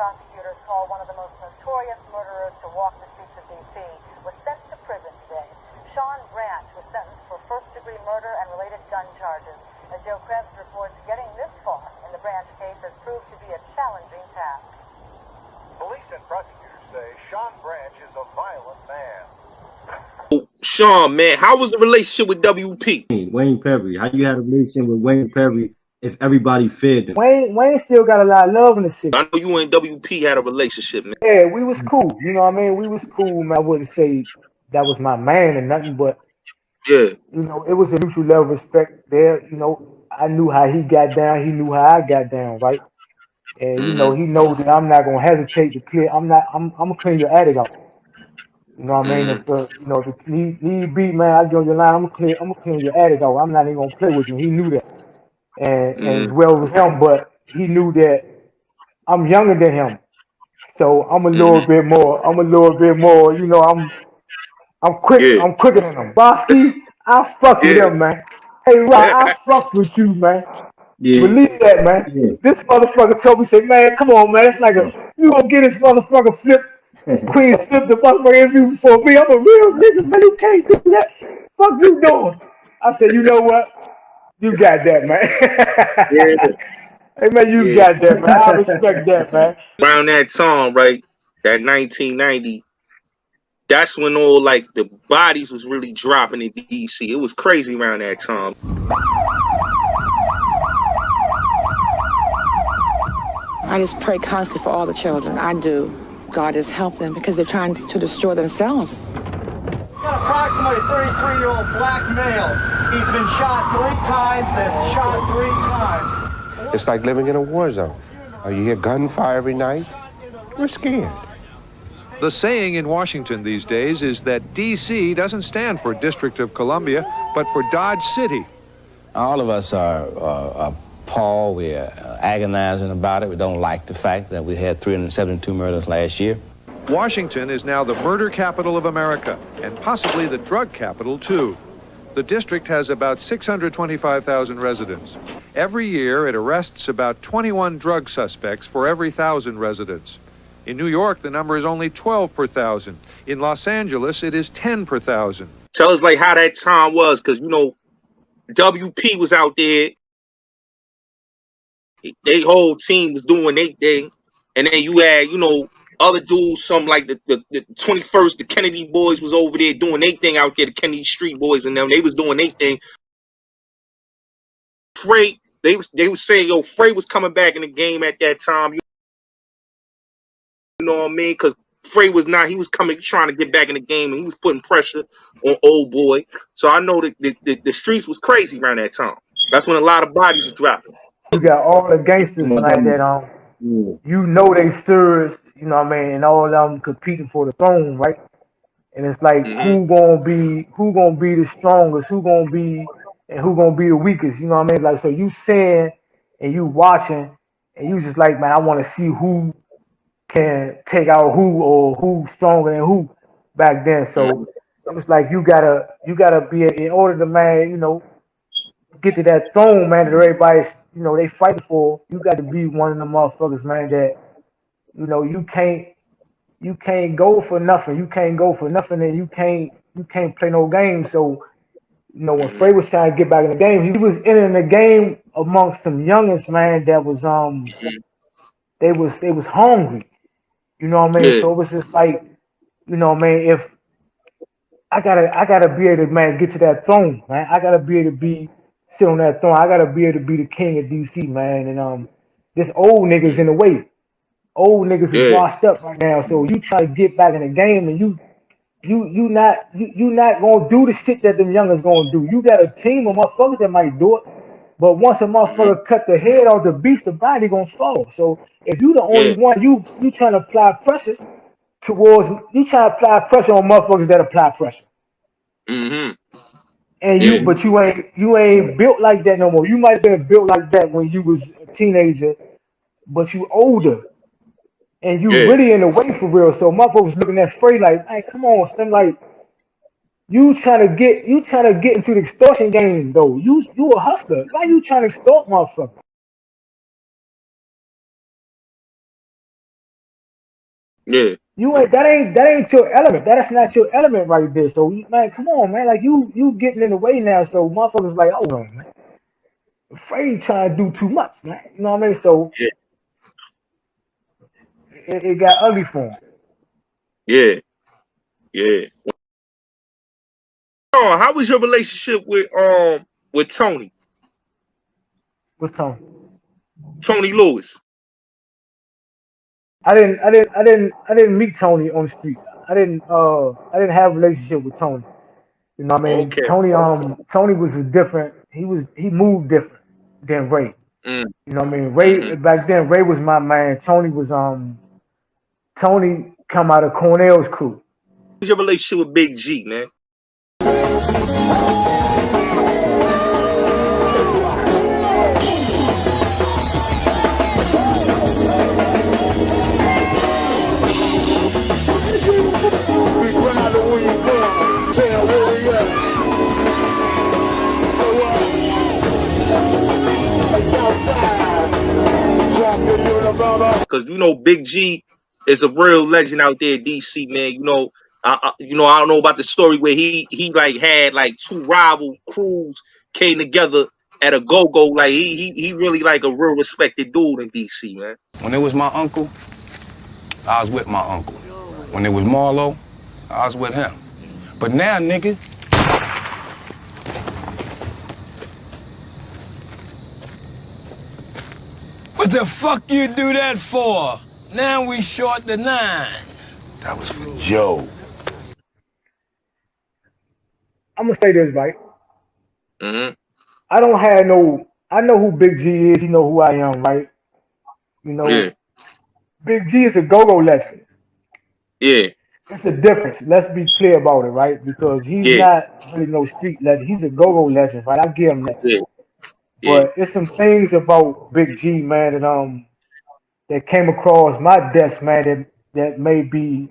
prosecutors call one of the most notorious murderers to walk the streets of D.C., was sent to prison today. Sean Branch was sentenced for first-degree murder and related gun charges. As Joe Krebs reports, getting this far in the Branch case has proved to be a challenging task. Police and prosecutors say Sean Branch is a violent man. Sean, man, how was the relationship with WP? Wayne Perry. How you had a relationship with Wayne Perry if everybody feared him? Wayne still got a lot of love in the city. I know you and WP had a relationship, man. Yeah, we was cool. You know what I mean? We was cool, man. I wouldn't say that was my man or nothing, but Yeah. you know, it was a mutual level of respect there. You know, I knew how he got down. He knew how I got down, right? And you know, he knows that I'm not gonna hesitate to clear. I'm gonna clean your attic out. You know what I mean? If you know, if you need beat, man, I go your line. I'm gonna clean your attic out. I'm not even gonna play with you. He knew that, and as well with him, but he knew that I'm younger than him, so I'm a little bit more. You know, I'm quick. Yeah. I'm quicker than him. Rahski, I fucks with him, man. Hey, Rock, I fucks with you, man. Yeah. Believe that, man. Yeah. This motherfucker told me, say, man, come on, man. It's like you gonna get this motherfucker flip. Queen flipped the motherfucker interview before me. I'm a real nigga, man. You can't do that. Fuck you doing? I said, you know what? You got that, man. Yeah. Hey, man, you got that, man. I respect that, man. Around that time, right, that 1990, that's when all like the bodies was really dropping in DC. It was crazy around that time. I just pray constantly for all the children. I do. God has helped them because they're trying to destroy themselves. Got approximately 33-year-old black male. He's been shot 3 times, that's shot 3 times. It's like living in a war zone. You hear gunfire every night. We're scared. The saying in Washington these days is that D.C. doesn't stand for District of Columbia, but for Dodge City. All of us are appalled. We're agonizing about it. We don't like the fact that we had 372 murders last year. Washington is now the murder capital of America, and possibly the drug capital, too. The district has about 625,000 residents. Every year, it arrests about 21 drug suspects for every 1,000 residents. In New York, the number is only 12 per 1,000. In Los Angeles, it is 10 per 1,000. Tell us like how that time was, because you know, WP was out there. They whole team was doing their thing, and then you had, you know, other dudes, some like the 21st, the Kennedy boys was over there doing their thing out there. The Kennedy Street boys and them, they was doing their thing. Frey, they was saying, yo, Frey was coming back in the game at that time. You know what I mean? Because Frey was not, he was coming, trying to get back in the game, and he was putting pressure on old boy. So I know that the streets was crazy around that time. That's when a lot of bodies was dropping. You got all the gangsters like that. You know they serious. You know what I mean? And all of them competing for the throne, right? And it's like who gonna be the strongest? Who gonna be the weakest? You know what I mean? Like, so you saying and you watching and you just like, man, I want to see who can take out who or who's stronger than who back then. So it's like you gotta be in order to, man, you know, get to that throne, man, that everybody's, you know, they fighting for. You got to be one of the motherfuckers, man, that, you know, you can't go for nothing. You can't go for nothing, and you can't play no games. So, you know, when Frey was trying to get back in the game, he was entering the game amongst some youngins, man, that was they was hungry. You know what I mean? So it was just like, you know what I mean, if I gotta be able to, man, get to that throne, man. I gotta be able to sit on that throne. I gotta be able to be the king of DC, man. And this old niggas in the way. Old niggas is washed up right now. So you try to get back in the game, and you not gonna do the shit that them youngers gonna do. You got a team of motherfuckers that might do it, but once a motherfucker cut the head off the beast, the body gonna fall. So if you the only one, you trying to apply pressure on motherfuckers that apply pressure. And but you ain't built like that no more. You might have been built like that when you was a teenager, but you older. And you really in the way for real. So motherfuckers looking at Frey like, hey, come on, son, like you trying to get into the extortion game though. You a hustler. Why you trying to extort motherfuckers? Yeah. That ain't your element. That's not your element right there. So man, come on, man. Like you getting in the way now. So motherfuckers like, oh man, afraid trying to do too much, man. You know what I mean? So Yeah. it got ugly for him. Yeah. Yeah. Oh, how was your relationship with Tony? What's Tony? Tony Lewis. I didn't meet Tony on the street. I didn't have a relationship with Tony. You know what I mean? Okay. Tony was a different. He moved different than Ray. Mm. You know what I mean? Ray back then. Ray was my man. Tony come out of Cornell's crew. What's your relationship with Big G, man? Because you know Big G is a real legend out there in DC, man. You know, I don't know about the story where he like had like two rival crews came together at a go-go. Like he really like a real respected dude in DC, man. When it was my uncle, I was with my uncle. When it was Marlo, I was with him. But now, nigga, what the fuck you do that for? Now we short the 9. that was for Joe. I'm gonna say this right. Mm-hmm. I don't have no. I know who Big G is. He know who I am, right? You know, Yeah. Big G is a go-go legend. Yeah. It's a difference. Let's be clear about it, right? Because he's Yeah. not really no street legend. He's a go-go legend, right? I give him that. Yeah. Yeah. But it's some things about Big G, man, that came across my desk, man, that may be,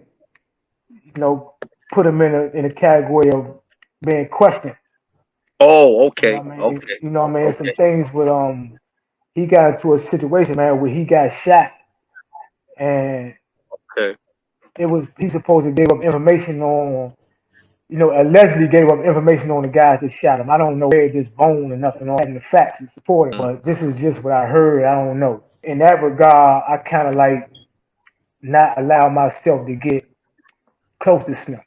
put him in a category of being questioned. Oh, You know okay. what I mean? Okay. You know what I mean? Some Okay. things with he got into a situation, man, where he got shot, and Okay. he supposed to give up information on, allegedly gave up information on the guys that shot him. I don't know where this bone and nothing on the facts to support it, but this is just what I heard. I don't know. In that regard, I kind of like not allow myself to get close to Slim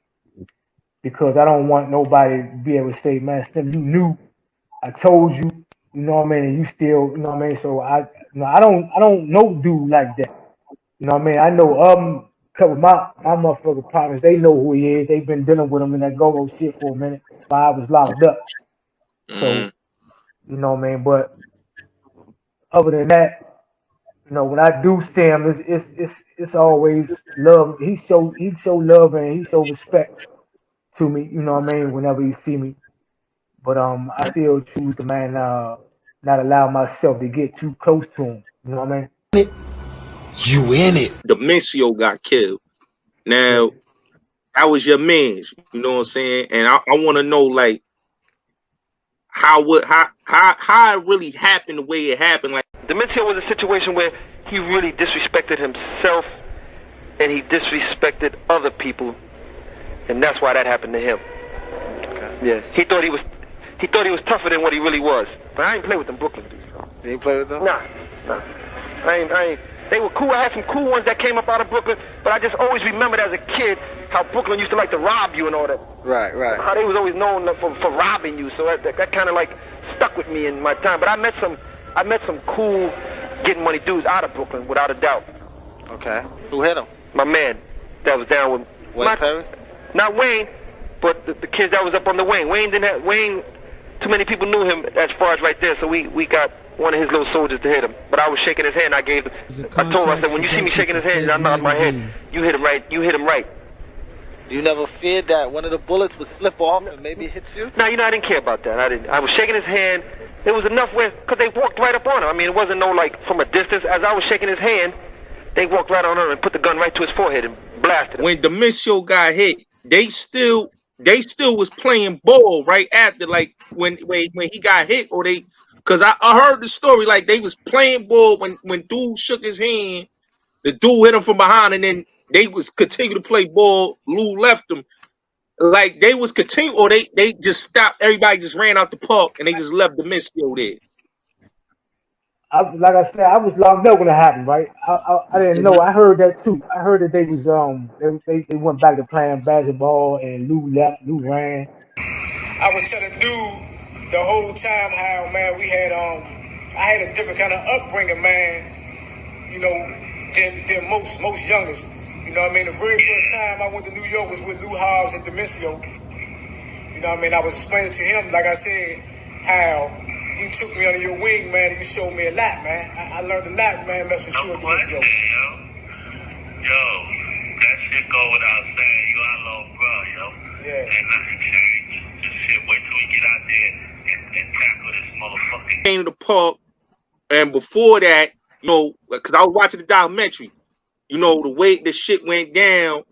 because I don't want nobody to be able to say, man, Slim, you knew, I told you, you know what I mean, and you still, you know what I mean. So I don't know dude like that. You know what I mean? I know couple of my motherfucking partners, they know who he is. They've been dealing with him in that go-go shit for a minute while I was locked up. So, you know what I mean? But other than that, when I do see him, it's always love. He show love and he show respect to me, you know what I mean, whenever he see me. But I still choose to not allow myself to get too close to him. You know what I mean? You in it. Demencio got killed. Now, that was your man's, you know what I'm saying? And I want to know like how it really happened the way it happened. Like Dementia was a situation where he really disrespected himself and he disrespected other people, and that's why that happened to him. Okay. Yes. He thought he was tougher than what he really was. But I ain't play with them Brooklyn dudes. You ain't play with them? Nah. I ain't. They were cool. I had some cool ones that came up out of Brooklyn, but I just always remembered as a kid how Brooklyn used to like to rob you and all that. Right. How they was always known for robbing you. So that kind of like stuck with me in my time. But I met some cool getting money dudes out of Brooklyn, without a doubt. Okay. Who hit him? My man that was down with Wayne Perry? Not Wayne, but the kids that was up on the wing. Wayne, too many people knew him as far as right there, so we got one of his little soldiers to hit him. But I was shaking his hand. I told him, I said, when you see me shaking his hand, I nod my head. You hit him right. You never feared that one of the bullets would slip off and maybe hit you? No, I didn't care about that. I was shaking his hand. There was enough where, because they walked right up on him. I mean, it wasn't no like from a distance. As I was shaking his hand, they walked right on him and put the gun right to his forehead and blasted him. when Demencio got hit, they still was playing ball right after, like when he got hit, or they, because I heard the story, like they was playing ball when dude shook his hand, the dude hit him from behind, and then they was continue to play ball. Lou left them. Like they was continue, or they just stopped. Everybody just ran out the park and they just left Demisio there. Like I said, I was locked up when it happened, right? I didn't know. I heard that too. I heard that they was they went back to playing basketball and Lou left, Lou ran. I was telling dude the whole time how, man, we had I had a different kind of upbringing, man. You know, than most youngest. You know what I mean? The very first time I went to New York was with Lou Hobbs and Demisio. You know what I mean? I was explaining to him, like I said, how you took me under your wing, man, and you showed me a lot, man. I learned a lot, man, messing with you and Demisio. Yo, that shit go without saying. You our little bro, yo. Yeah. Ain't nothing changed. Just shit, wait till we get out there and tackle this motherfucking. Came to the park, and before that, you know, because I was watching the documentary, you know, the way the shit went down,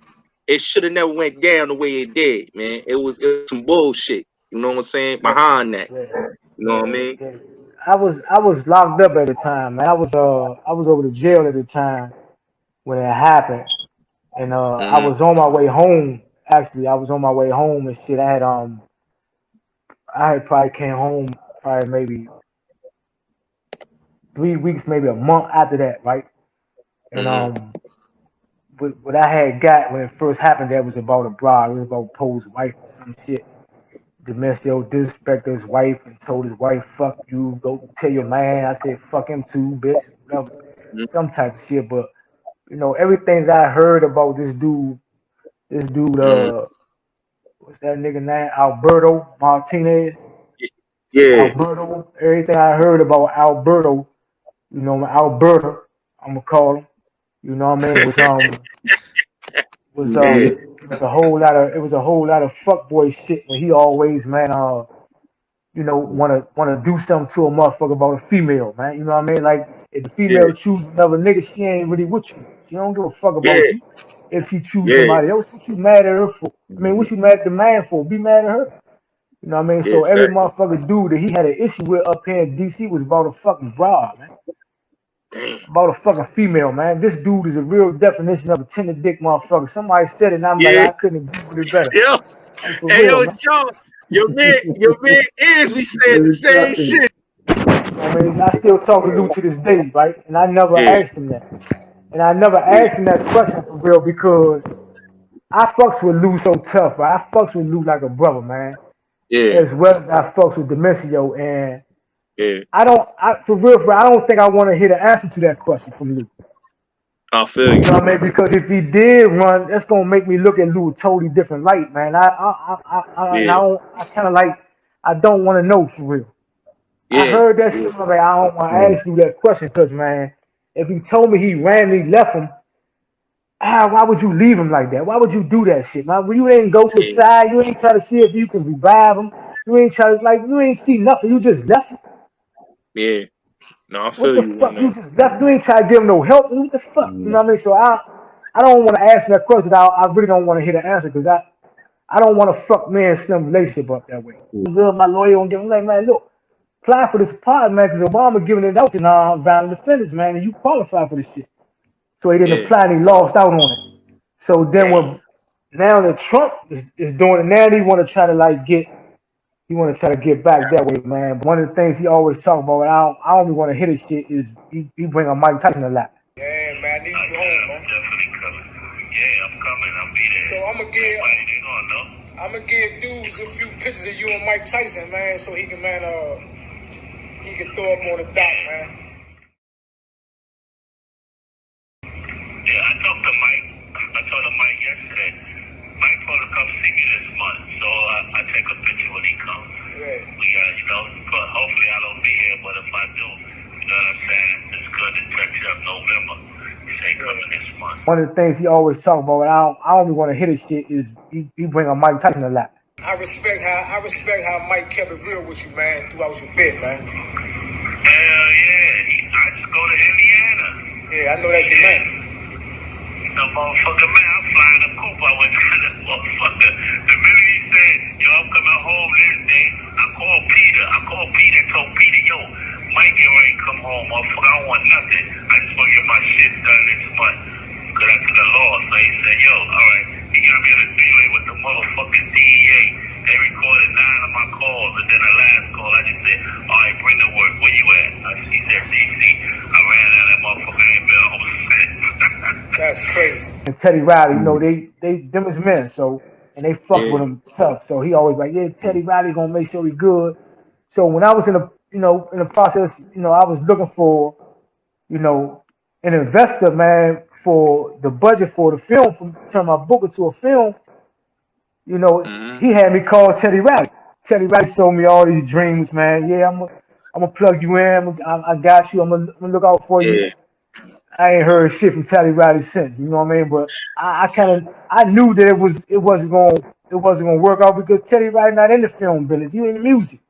it should have never went down the way it did, man. It was some bullshit. You know what I'm saying? Behind that. You know what I mean? I was locked up at the time, man. I was over to jail at the time when it happened. And I was on my way home. Actually, I was on my way home and shit. I had probably came home probably maybe 3 weeks, maybe a month after that, right? And what I had got when it first happened, that was about a bride. It was about Poe's wife or some shit. Demisio disrespected his wife and told his wife, "Fuck you, go tell your man." I said, "Fuck him too, bitch." Whatever, some type of shit. But you know, everything that I heard about this dude, what's that nigga name? Alberto Martinez. Yeah. Alberto. Everything I heard about Alberto, you know, Alberta, I'm gonna call him. You know what I mean? Was a whole lot of fuckboy shit where he always, man, you know, wanna do something to a motherfucker about a female, man. You know what I mean? Like if the female chooses another nigga, she ain't really with you. She don't give a fuck about you. If she chooses somebody else, what you mad at her for? I mean, what you mad at the man for? Be mad at her. You know what I mean? So every motherfucker dude that he had an issue with up here in DC was about a fucking broad, man. About a fucking female, man. This dude is a real definition of a tender dick motherfucker. Somebody said it, and I'm like, I couldn't agree with it better. Yo, like, hey, real, yo, man. John, your man is we said the same shit. I mean, I still talk to Lou to this day, right? And I never asked him that. And I never asked him that question for real because I fucks with Lou so tough, right? I fucks with Lou like a brother, man. As well as I fucks with Demisio, and for real, I don't think I want to hear the answer to that question from Lou. I feel you. You know what I mean? Because if he did run, that's gonna make me look at Lou a totally different light, man. I don't want to know for real. I heard that shit. I'm like, I don't want to ask you that question because, man, if he told me he randomly left him, why would you leave him like that? Why would you do that shit, man? You ain't go to his side. You ain't try to see if you can revive him. You ain't try to, like, you ain't see nothing. You just left him. Yeah. No, I feel you. What the fuck? You just left. You ain't try to give him no help. What the fuck? You know what I mean? So I don't want to ask that question. I really don't want to hear the answer because I don't want to fuck me and Slim relationship up that way. Good, my lawyer won't give him like, man, look, apply for this part, man, because Obama giving it out to violent offenders, man, and you qualify for this shit. So he didn't apply and he lost out on it. So then now that Trump is doing it, now he want to try to get back that way, man. But one of the things he always talk about, I only want to hit his shit is he bring a Mike Tyson a lot. Yeah, man, I need you home, man. Definitely coming. Yeah, I'm coming. I'll be there. So I'm gonna give dudes a few pictures of you and Mike Tyson, man, so he can, man, he can throw up on the dock, man. Yeah, I talked to Mike. I told him Mike yesterday. Mike supposed to come see me this month, so I take a picture when he comes. Yeah. We you know, but hopefully I don't be here, but if I do, you know what I'm saying? It's good to touch up November. He say coming this month. One of the things he always talk about, I only want to hit his shit is he bring a Mike Tyson a lot. I respect how Mike kept it real with you, man, throughout your bit, man. Hell yeah. I just go to Indiana. Yeah, I know that's your man. The motherfucker, man, I'm flying a coop. I went to the motherfucker. The minute he said, yo, I'm coming home this day, I called Peter and told Peter, yo, Mike ain't ready to come home, motherfucker. I don't want nothing. I just want to get my shit done this month. Because that's to the law. So he That's crazy. And Teddy Riley, you know, them is men, so and they fuck with him tough. So he always like, yeah, Teddy Riley gonna make sure he good. So when I was in the process, I was looking for, an investor, man, for the budget for the film, from turn my book into a film. He had me call Teddy Riley. Teddy Riley sold me all these dreams, man. Yeah, I'm gonna plug you in. I got you. I'm gonna look out for you. I ain't heard shit from Teddy Riley since. You know what I mean? But I knew that it wasn't gonna work out because Teddy Riley not in the film business. You in the music.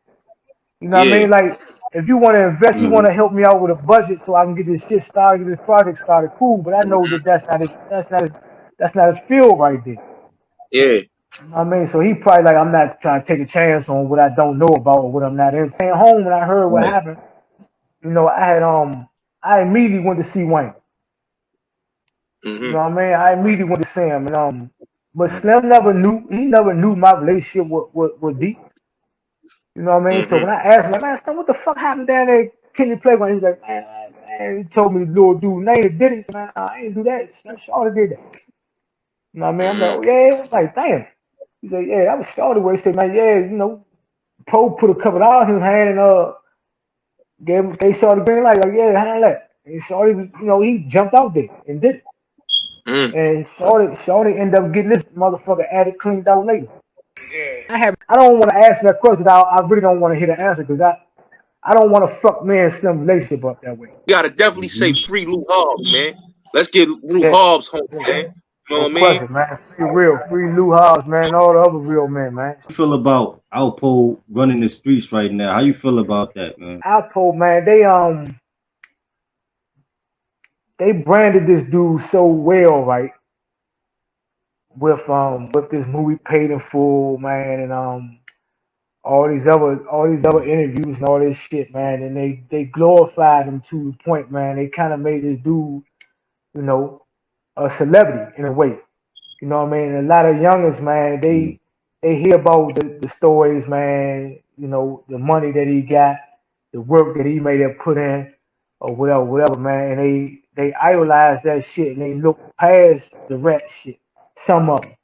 You know what I mean? Like, if you want to invest, you want to help me out with a budget so I can get this shit started, get this project started. Cool, but I know that that's not his field right there. Yeah. You know what I mean? So he probably like, I'm not trying to take a chance on what I don't know about or what I'm not in. Staying home when I heard what happened, I immediately went to see Wayne. You know what I mean? I immediately went to see him, and but Slim never knew my relationship with D. You know what I mean? So when I asked him, like, man, Slim, what the fuck happened down there? Can you play one? He's like, man, he told me the little dude name did it. He said, man, I ain't do that. Slim Shawty did that. You know what I mean? I'm like, oh yeah. I'm like, damn. He said, yeah, that was Shawty where he said, man, yeah, Poe put a couple of dollars in his hand and they saw the green light, like, yeah, handle that. And Shawty, he jumped out there and did it. And Shawty ended up getting this motherfucker added cleaned out later. Yeah. I don't want to ask that question because I really don't want to hear the answer because I don't want to fuck me and Slim relationship up that way. You gotta definitely say free Lou Hobbs, man. Let's get Lou Hobbs home, man. You know what I mean? Question, man. Free Lou Hobbs, man. All the other real men, man. How you feel about Alpo running the streets right now? How you feel about that, man? Alpo, man, they branded this dude so well, right? With this movie Paid in Full, man, and all these other interviews and all this shit, man, and they glorified him to the point, man. They kind of made this dude, a celebrity in a way. You know what I mean? And a lot of youngers, man, they hear about the stories, man. The money that he got, the work that he may have put in, or whatever, man. And they idolize that shit and they look past the rat shit. Some of them.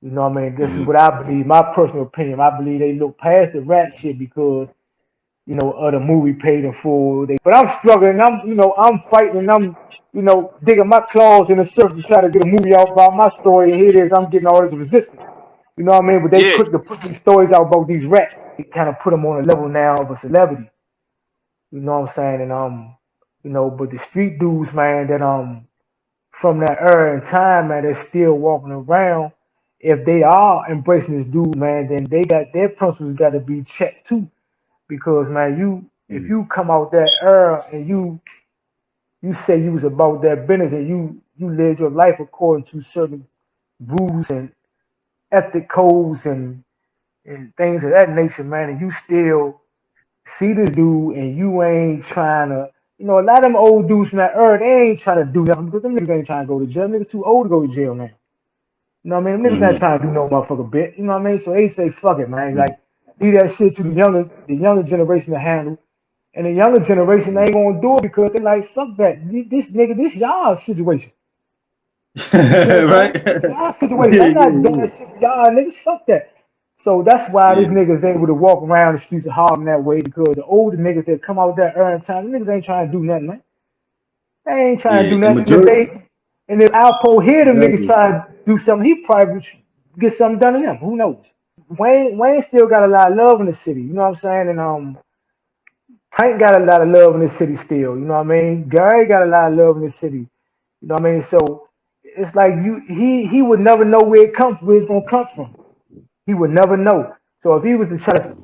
You know what I mean? This is what I believe, my personal opinion. I believe they look past the rat shit because, of the movie Paid in Full. But I'm struggling, I'm fighting, and I'm, digging my claws in the surface to try to get a movie out about my story, and here it is, I'm getting all this resistance. You know what I mean? But they put these stories out about these rats. They kind of put them on a level now of a celebrity. You know what I'm saying? And but the street dudes, man, that from that era and time, man, they're still walking around. If they are embracing this dude, man, then they got their principles got to be checked too. Because, man, if you come out that era and you say you was about that business and you lived your life according to certain rules and ethic codes and things of that nature, man, and you still see this dude and you ain't trying to, a lot of them old dudes from that era, they ain't trying to do nothing because them niggas ain't trying to go to jail. Niggas too old to go to jail now. You know what I mean? Them niggas not trying to do no motherfucker bit. You know what I mean? So they say, fuck it, man. Like, leave that shit to the younger generation to handle. And the younger generation ain't gonna do it because they're like, fuck that. This y'all situation. Right? Y'all situation. I'm not doing that shit for y'all niggas. Fuck that. So that's why these niggas ain't able to walk around the streets of Harlem that way because the older niggas that come out that early time, the niggas ain't trying to do nothing, man. They ain't trying to do nothing. And if Alpo hear them niggas trying to do something, he probably get something done to them. Who knows? Wayne still got a lot of love in the city. You know what I'm saying? And Tank got a lot of love in the city still. You know what I mean? Gary got a lot of love in the city. You know what I mean? So it's like he would never know where it's gonna come from. He would never know. So if he was to try to,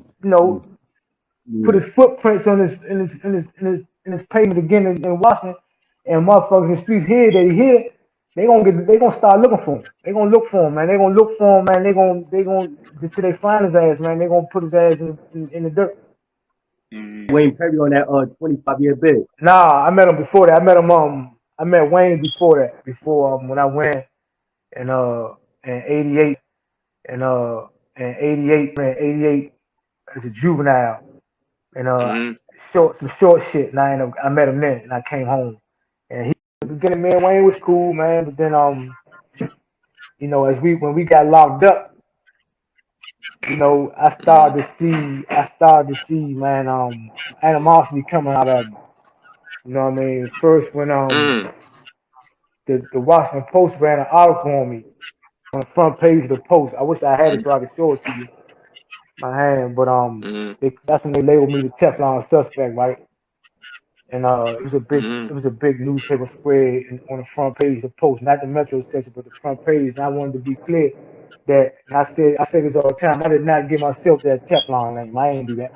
put his footprints on in his pavement again in Washington, and motherfuckers in the streets here that he hit, they gonna start looking for him. They gonna look for him, man. They gonna look for him, man. They gonna till they find his ass, man. They gonna put his ass in the dirt. Wayne Perry on that 25-year bid. Nah, I met him before that. I met Wayne before that. Before when I went in '88 and 88 as a juvenile and some short shit. And I met him then, and I came home, and he the beginning, man, Wayne was cool, man. But then, you know, when we got locked up, you know, I started to see, man, animosity coming out of me. You know what I mean? First, when the Washington Post ran an article on me on the front page of the Post. I wish I had it so I could show it to you, my hand. But that's when they labeled me the Teflon suspect, right? And it was a big newspaper spread on the front page of the Post, not the Metro section, but the front page. And I wanted to be clear that, and I say this all the time. I did not give myself that Teflon name. I ain't do that.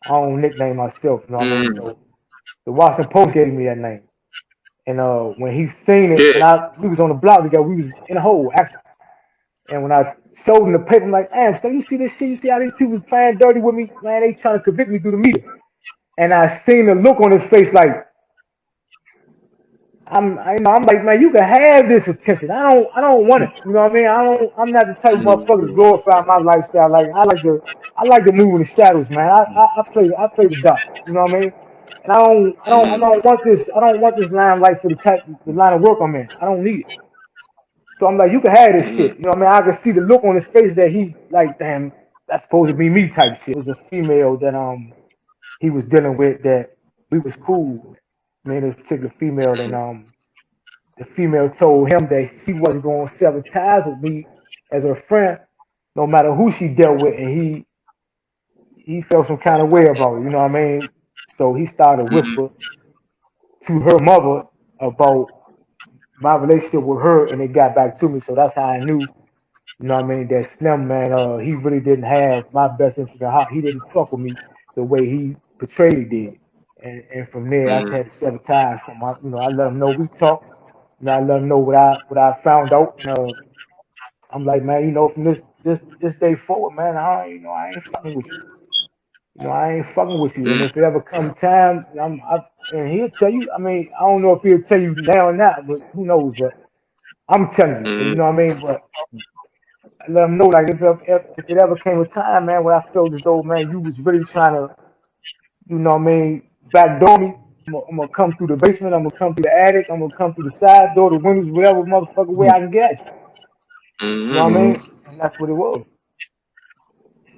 I don't nickname myself. You know what I mean? So the Washington Post gave me that name. And when he seen it, we was on the block together. We was in a hole actually. And when I showed him the paper, I'm like, damn, so you see this shit? You see how these people playing dirty with me? Man, they trying to convict me through the media. And I seen the look on his face like, I'm like, man, you can have this attention. I don't want it. You know what I mean? I'm not the type of motherfucker to glorify my lifestyle. Like I like to move in the shadows, man. I play the dark. You know what I mean? And I don't want this limelight for the line of work I'm in. I don't need it. So I'm like, you can have this shit. You know what I mean? I could see the look on his face that he like, damn, that's supposed to be me type shit. It was a female that he was dealing with that we was cool. Me and this particular female, and the female told him that she wasn't going to sever ties with me as her friend, no matter who she dealt with, and he felt some kind of way about it. You know what I mean? So he started to whisper to her mother about my relationship with her, and it got back to me. So that's how I knew, you know what I mean, that Slim, man, he really didn't have my best interest at heart. He didn't fuck with me the way he portrayed he did. And from there, I had to sever ties from my, you know, I let him know we talked. You know, I let him know what I found out. And, I'm like, man, you know, from this day forward, man, I ain't fucking with you. You know, I ain't fucking with you. And if it ever come time, and he'll tell you. I mean, I don't know if he'll tell you now or not, but who knows? But I'm telling you, you know what I mean. But I let him know, like, if it ever came a time, man, where I felt as though, man, you was really trying to, you know what I mean, backdoor me. I'm gonna come through the basement. I'm gonna come through the attic. I'm gonna come through the side door, the windows, whatever motherfucker way I can get at you. You know what I mean? And that's what it was.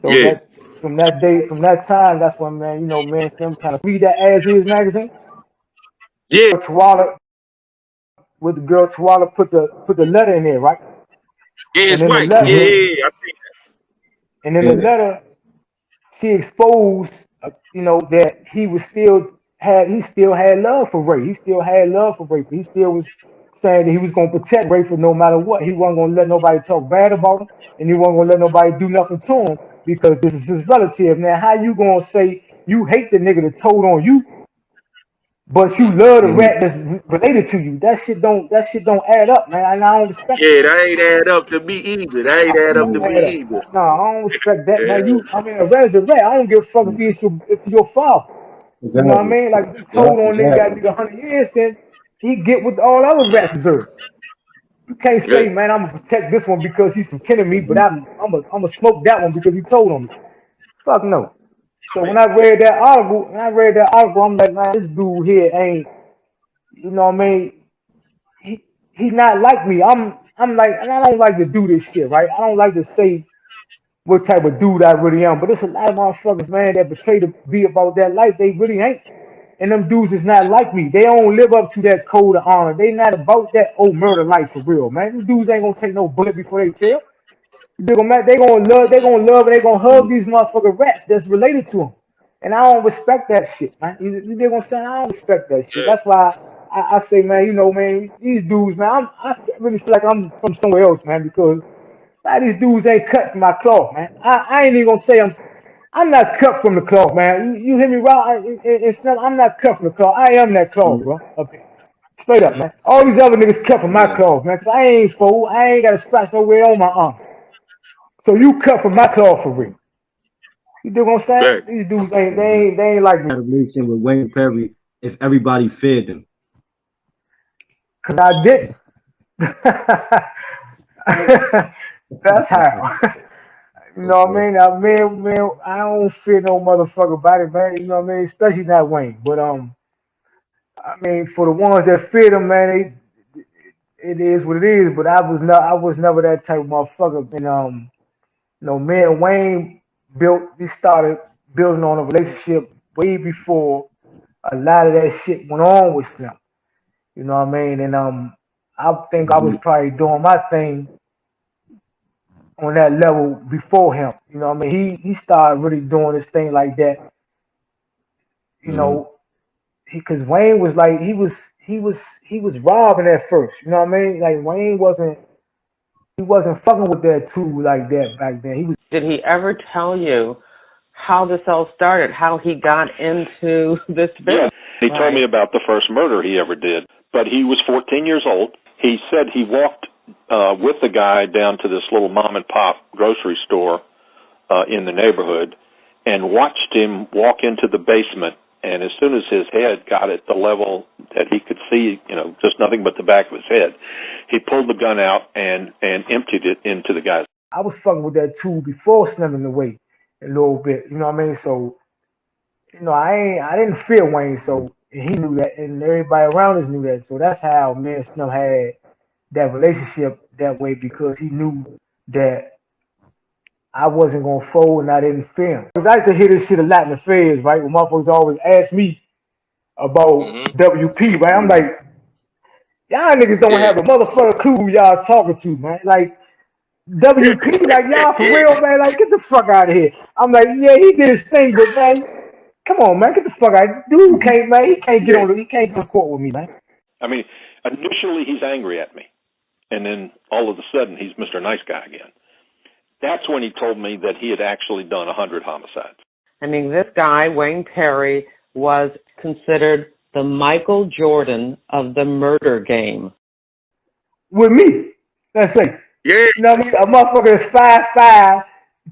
So that from that time, that's when, man, you know, man, Slim kind of read that As Is magazine. Yeah. Tawala, with the girl Tawala put the letter in there, right? Yeah, it's and right. The letter, yeah, I see that. And in the letter, she exposed, you know, that he still had love for Ray. He still had love for Ray. He still was saying that he was gonna protect Ray for no matter what. He wasn't gonna let nobody talk bad about him, and he wasn't gonna let nobody do nothing to him because this is his relative. Now, how you gonna say you hate the nigga that told on you, but you love the rat that's related to you? That shit don't add up, man. And I don't respect Yeah, that ain't add up to me either. That ain't add up to me either. No, I don't respect that, Yeah. man. A rat is a rat. I don't give a fuck if your father. You know what I mean? Like, if he told on nigga got nigga 100 years, then he get what all other rats deserve. You can't say, man, I'm gonna protect this one because he's some kin of me, but I'm gonna smoke that one because he told on me. Fuck no. So when I read that article, I'm like, man, this dude here ain't, you know what I mean? He not like me. I'm like, and I don't like to do this shit, right? I don't like to say what type of dude I really am, but it's a lot of motherfuckers, man, that betray to be about that life. They really ain't. And them dudes is not like me. They don't live up to that code of honor. They not about that old murder life for real, man. Them dudes ain't gonna take no bullet before they tell. They gonna love, and they gonna hug these motherfucking rats that's related to them. And I don't respect that shit, man. You dig what I'm saying? I don't respect that shit. That's why I say, man, you know, man, these dudes, man, I really feel like I'm from somewhere else, man, because a lot of these dudes ain't cut from my cloth, man. I ain't even gonna say I'm not cut from the cloth, man. You hear me, right? I'm not cut from the cloth. I am that cloth, bro. Up here. Straight up, man. All these other niggas cut from my cloth, man. Cause I ain't fool. I ain't got a scratch nowhere on my arm. So you cut from my cloth for real. You dig what I'm saying? Right. These dudes they ain't like me. Relation with Wayne Perry if everybody feared him. Cause I didn't. That's how. You know what I mean? Man, I don't fear no motherfucker body, man. You know what I mean? Especially not Wayne. But I mean, for the ones that fear them, man, it is what it is. But I was never that type of motherfucker. And me and Wayne we started building on a relationship way before a lot of that shit went on with them. You know what I mean? And I think I was probably doing my thing on that level before him. You know what I mean? He started really doing this thing like that. You know, because Wayne was like he was robbing at first. You know what I mean? Like Wayne wasn't fucking with that too like that back then. He was. Did he ever tell you how this all started? How he got into this business? Yeah, he told me about the first murder he ever did. But he was 14 years old. He said he walked with the guy down to this little mom and pop grocery store in the neighborhood and watched him walk into the basement. And as soon as his head got at the level that he could see, just nothing but the back of his head, he pulled the gun out and emptied it into the guy's. I was fucking with that too before slimming away a little bit. You know what I mean? So, I didn't fear Wayne, so and he knew that, and everybody around us knew that. So that's how me and Slim had that relationship that way, because he knew that I wasn't gonna fold and I didn't fear him. Because I used to hear this shit a lot in the feds, right? When motherfuckers always ask me about WP, right? I'm like, y'all niggas don't have a motherfucker clue who y'all talking to, man. Like WP, like y'all for real, man. Like get the fuck out of here. I'm like, yeah, he did his thing, but man, come on, man, get the fuck out. Dude can't, man. He can't get to court with me, man. I mean, initially he's angry at me, and then all of a sudden he's Mr. Nice Guy again. That's when he told me that he had actually done 100 homicides. I mean, this guy, Wayne Perry, was considered the Michael Jordan of the murder game. With me, let's say. Yeah. You know what I mean? A motherfucker is 5'5",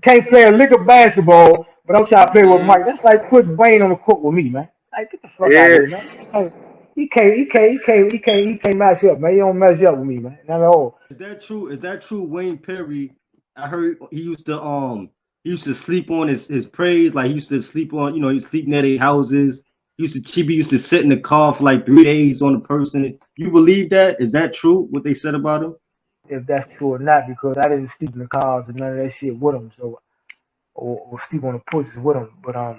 can't play a lick of basketball, but I'm trying to play with Mike. That's like putting Wayne on the court with me, man. Like, get the fuck out of here, man. He can't match up, man. He don't match up with me, man. Not at all. Is that true? Wayne Perry, I heard he used to sleep on his praise, like he used to sleep on, he used to sleep near their houses. He used to sit in the car for like 3 days on a person. You believe that? Is that true, what they said about him? If that's true or not, because I didn't sleep in the cars and none of that shit with him, so or sleep on the porches with him. But I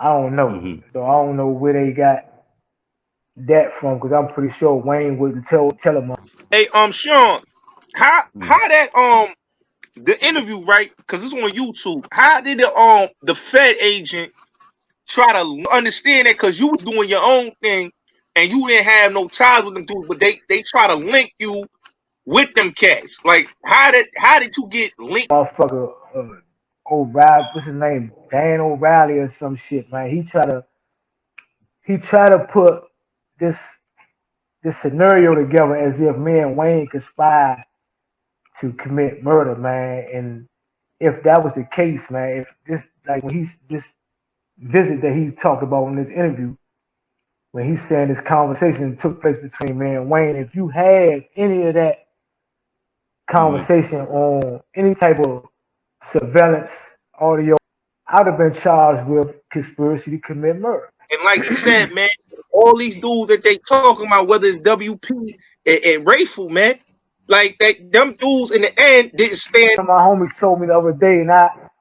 don't know. So I don't know where they got that from, because I'm pretty sure Wayne wouldn't tell him. Hey, Sean, how that the interview, right? Because it's on YouTube. How did the Fed agent try to understand that? Because you were doing your own thing and you didn't have no ties with them dudes, but they try to link you with them cats. Like, how did you get linked? Motherfucker, O'Reilly, what's his name? Dan O'Reilly or some shit, man. He tried to put this scenario together as if me and Wayne conspired to commit murder, man. And if that was the case, man, if this, like when this visit that he talked about in this interview, when he's saying this conversation took place between me and Wayne, if you had any of that conversation on any type of surveillance audio, I'd have been charged with conspiracy to commit murder. And like you said, man, all these dudes that they talking about, whether it's WP and Rayful, man, like them dudes in the end didn't stand. My homie told me the other day, and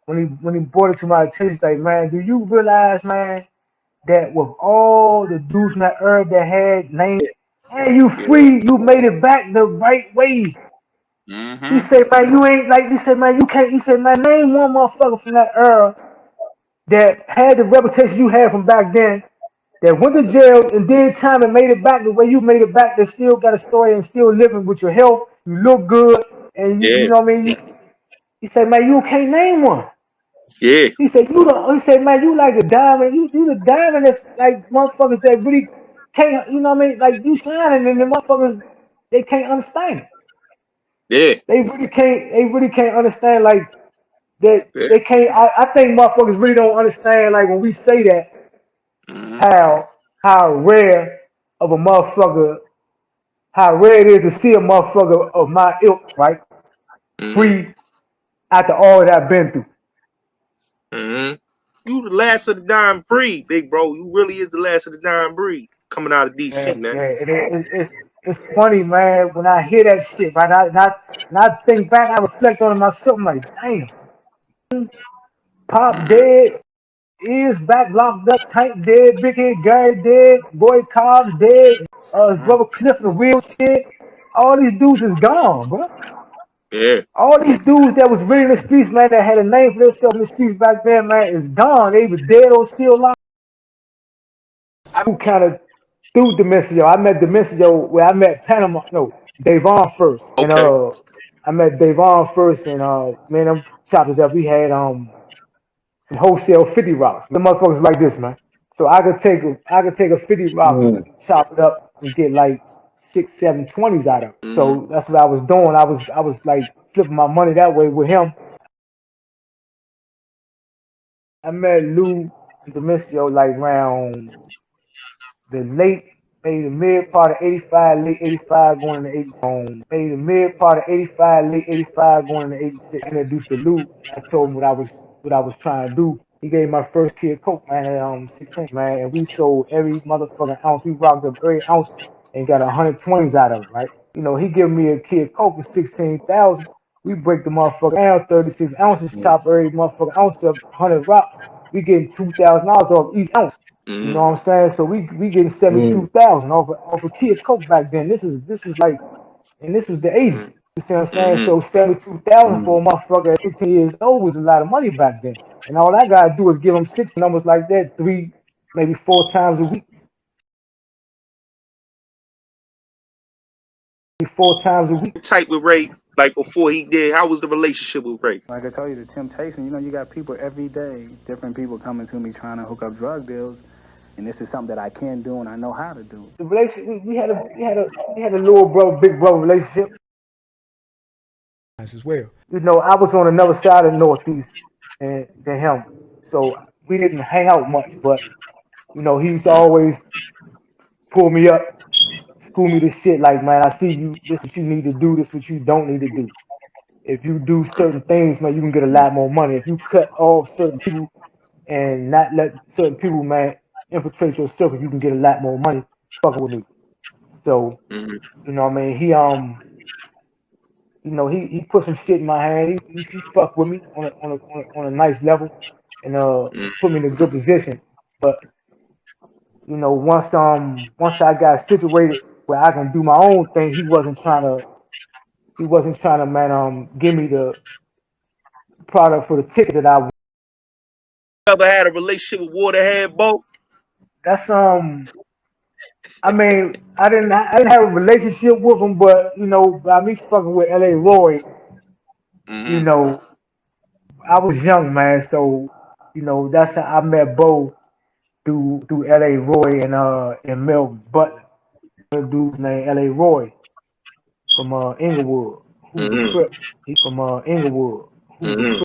when he brought it to my attention, like, man, do you realize, man, that with all the dudes in that era that had names, and you free, you made it back the right way. He said, man, you ain't like. He said, man, you can't. He said, man, name one motherfucker from that era that had the reputation you had from back then, that went to jail and did time and made it back the way you made it back, that still got a story and still living with your health, you look good, and you know what I mean? He said, man, you can't name one. Yeah. He said, he said, man, you like a diamond, you the diamond that's like motherfuckers that really can't, you know what I mean? Like you shining and the motherfuckers, they can't understand it. Yeah. They really can't understand like that. Yeah. They can't. I think motherfuckers really don't understand like when we say that how rare of a motherfucker, how rare it is to see a motherfucker of my ilk, right? Free after all that I've been through. You the last of the dying breed, big bro. You really is the last of the dying breed. coming out of DC, Yeah, man. yeah. It's funny, man. When I hear that shit, right? I think back, I reflect on it myself. I'm like, damn, Pop dead, is back locked up, Tank dead, Big Head Gary dead, Boy Cobbs dead, his brother Cliff in the wheelchair. All these dudes is gone, bro. Yeah. All these dudes that was really in the streets, man, that had a name for themselves in the streets back then, man, is gone. They was dead or still alive. I kind of through Demencio. I met Demencio where I met Panama, no, Davon first. And Okay. I met Davon first and man, them chopped it up. We had some wholesale 50 rocks. The motherfuckers like this, man. So I could take a 50 rock, chop it up and get like 6, 7 20s out of it. So that's what I was doing. I was like flipping my money that way with him. I met Lou Demencio like around the late, maybe the mid part of 85, late 85 going into 86. Maybe the mid part of 85, late 85 going into 86. Introduced to Lou. I told him what I was trying to do. He gave my first kid Coke, man, at 16, man, and we sold every motherfucking ounce. We rocked up every ounce and got 120s out of it, right? You know, he gave me a kid Coke for 16,000. We break the motherfucker down, 36 ounces, chop every motherfucking ounce up, 100 rocks. We getting $2,000 off each ounce. You know what I'm saying? So we getting 72,000 off a kid Coke back then. This was like, and this was the 80s. You see what I'm saying? So 72,000 for a motherfucker at 16 years old was a lot of money back then. And all I gotta do is give him 6 numbers like that 3, maybe 4 times a week. 4 times a week. Tight with Ray, like before he did. How was the relationship with Ray? Like I told you, the temptation, you know, you got people every day, different people coming to me trying to hook up drug deals, and this is something that I can do and I know how to do. The relationship, we had a little brother, big brother relationship. As well. You know, I was on another side of the Northeast than him, so we didn't hang out much. But you know, he used to always pull me up, school me to shit. Like, man, I see you. This what you need to do. This what you don't need to do. If you do certain things, man, you can get a lot more money. If you cut off certain people and not let certain people, man, infiltrate your circle, you can get a lot more money. Fucking with me. So, you know what I mean? You know, he put some shit in my hand. He fucked with me on a nice level and put me in a good position. But you know, once I got situated where I can do my own thing, he wasn't trying to man give me the product for the ticket that I. Ever had a relationship with Waterhead, Bo? That's I mean, I didn't have a relationship with him, but you know, by me fucking with L.A. Roy, you know, I was young, man. So you know, that's how I met Bo through L.A. Roy and Mel Butler. A dude named L.A. Roy from Inglewood, who's a Crip. He from Inglewood, who's a Crip.